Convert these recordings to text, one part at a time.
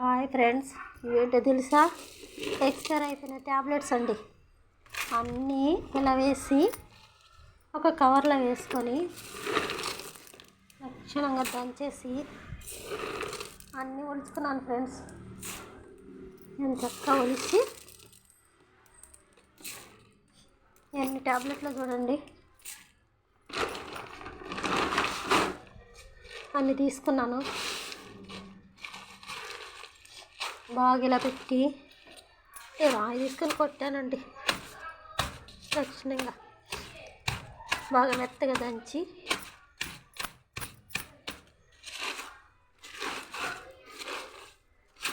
Hi friends, ఇవేంటో తెలుసా? Expire అయిపోయిన tablets అండి. అన్నీ ఇలా వేసి ఒక కవర్లో వేసుకొని లక్షణంగా దంచేసి అన్నీ ఒలుచుకున్నాను ఫ్రెండ్స్. నేను చక్కగా ఒలిచి ఎన్ని ట్యాబ్లెట్లు చూడండి, అన్నీ తీసుకున్నాను. బాగా ఇలా పెట్టి రాయి తీసుకొని కొట్టానండి. లక్షణంగా బాగా మెత్తగా దంచి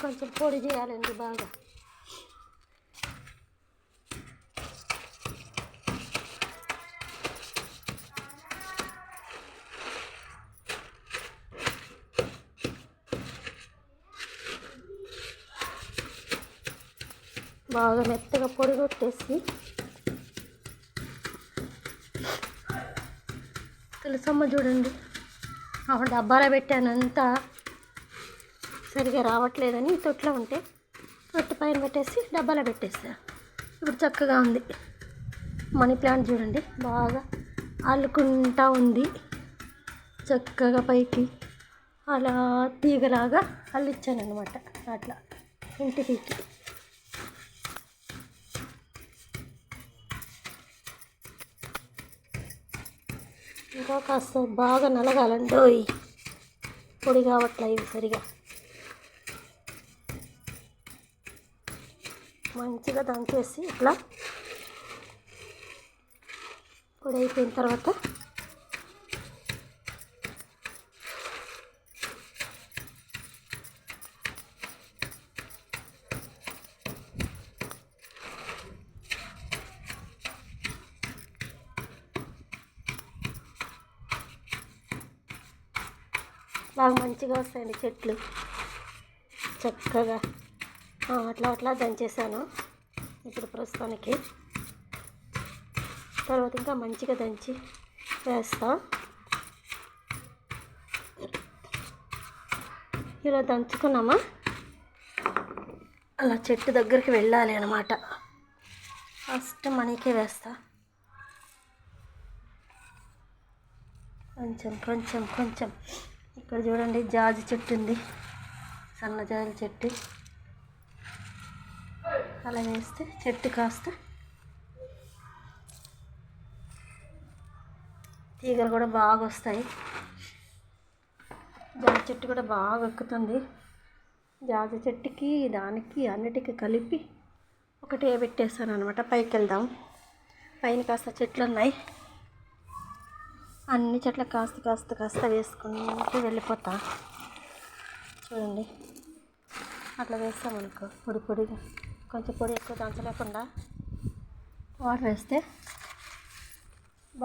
కొంచెం పొడి చేయాలండి. బాగా బాగా మెత్తగా పొడి కొట్టేసి తులసమ్మ చూడండి, ఆ డబ్బాలో పెట్టాను. అంతా సరిగా రావట్లేదని తొట్లో ఉంటే తొట్టు పైన పెట్టేసి డబ్బాలో పెట్టేసా. ఇప్పుడు చక్కగా ఉంది. మనీ ప్లాంట్ చూడండి, బాగా అల్లుకుంటా ఉంది. చక్కగా పైకి అలా తీగలాగా అల్లిచ్చాను అనమాట. అట్లా ఇంటికి ఇంకా కాస్త బాగా నలగాలండి. పొడి కావట్లేదు ఇవి సరిగా. మంచిగా దంచేసి ఇట్లా పొడి అయిపోయిన తర్వాత బాగా మంచిగా వస్తాయండి చెట్లు. చక్కగా అట్లా అట్లా దంచేసాను ఇప్పుడు ప్రస్తుతానికి. తర్వాత ఇంకా మంచిగా దంచి వేస్తా. ఇలా దంచుకున్నామా అలా చెట్టు దగ్గరికి వెళ్ళాలి అన్నమాట. ఫస్ట్ మనీకే వేస్తా. కొంచెం కొంచెం కొంచెం. ఇక్కడ చూడండి, జాజి చెట్టు ఉంది, సన్న జాజి చెట్టు. అలా వేస్తే చెట్టు కాస్త తీగలు కూడా బాగా వస్తాయి. జాజి చెట్టు కూడా బాగా ఎక్కుతుంది. జాజి చెట్టుకి దానికి అన్నిటికీ కలిపి ఒకటే పెట్టేస్తాను అనమాట. పైకి వెళ్దాం. పైన కాస్త చెట్లు ఉన్నాయి. అన్ని చెట్లకు కాస్త కాస్త కాస్త వేసుకుంటూ వెళ్ళిపోతా. చూడండి, అట్లా వేస్తామనుకో పొడి పొడిగా, కొంచెం పొడి ఎక్కువ దంచలేకుండా వాటర్ వేస్తే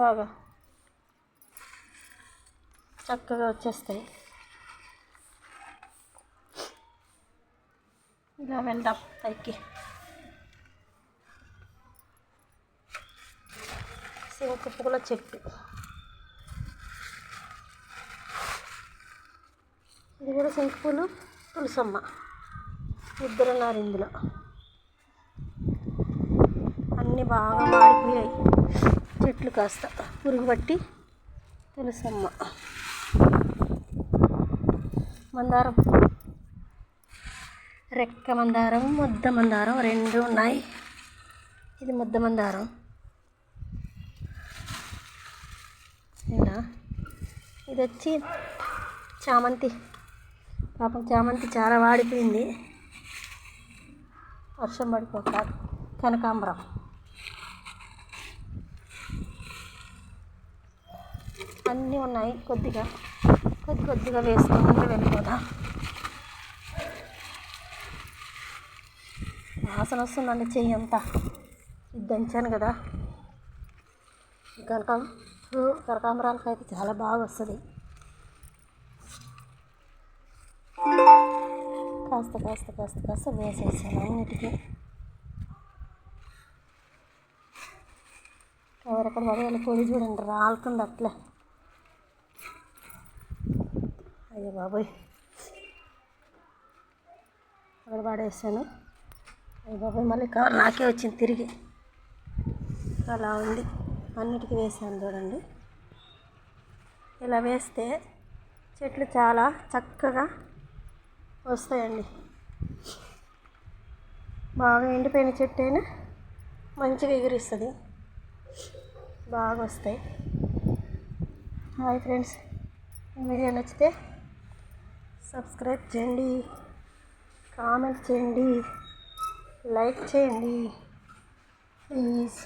బాగా చక్కగా వచ్చేస్తాయి. ఇలా వెళ్దాం పైకి. శంకు పూల చెట్టు ఇది కూడా శంకు పూలు, తులసమ్మ ఇద్దరు ఉన్నారు ఇందులో. అన్నీ బాగా మాడిపోయాయి చెట్లు, కాస్త పురుగు పట్టి. తులసమ్మ, మందారం, రెక్క మందారం, ముద్ద మందారం రెండు ఉన్నాయి. ఇది ముద్ద మందారం. ఇలా ఇది వచ్చి చామంతి. పాపం చామంతి చాలా వాడిపోయింది వర్షం పడిపోక. కనకాంబరం, అన్నీ ఉన్నాయి. కొద్దిగా కొద్దిగా వేసుకుంటూ వెళ్ళిపోదాం. వాసన వస్తుందండి చెయ్యి అంతా. ఇది దంచాను కదా. కనకాంబరాలకు అయితే చాలా బాగా వస్తుంది. కాస్త కాస్త కాస్త కాస్త వేసేసాను అన్నిటికీ. ఎవరెక్కడ పడేయాలి పొడి చూడండి, రాలుతుంది అట్లే. అయ్యో బాబోయ్, అక్కడ పడేసాను. అయ్య బాబాయ్ మళ్ళీ కవర్ నాకే వచ్చింది తిరిగి. అలా ఉంది. అన్నిటికీ వేసాను చూడండి. ఇలా వేస్తే చెట్లు చాలా చక్కగా వస్తాయండి. బాగా ఎండిపోయిన చెట్టు అయినా మంచిగా ఎగిరిస్తుంది, బాగా వస్తాయి. హాయ్ ఫ్రెండ్స్, ఈ వీడియో నచ్చితే సబ్స్క్రైబ్ చేయండి, కామెంట్ చేయండి, లైక్ చేయండి ప్లీజ్.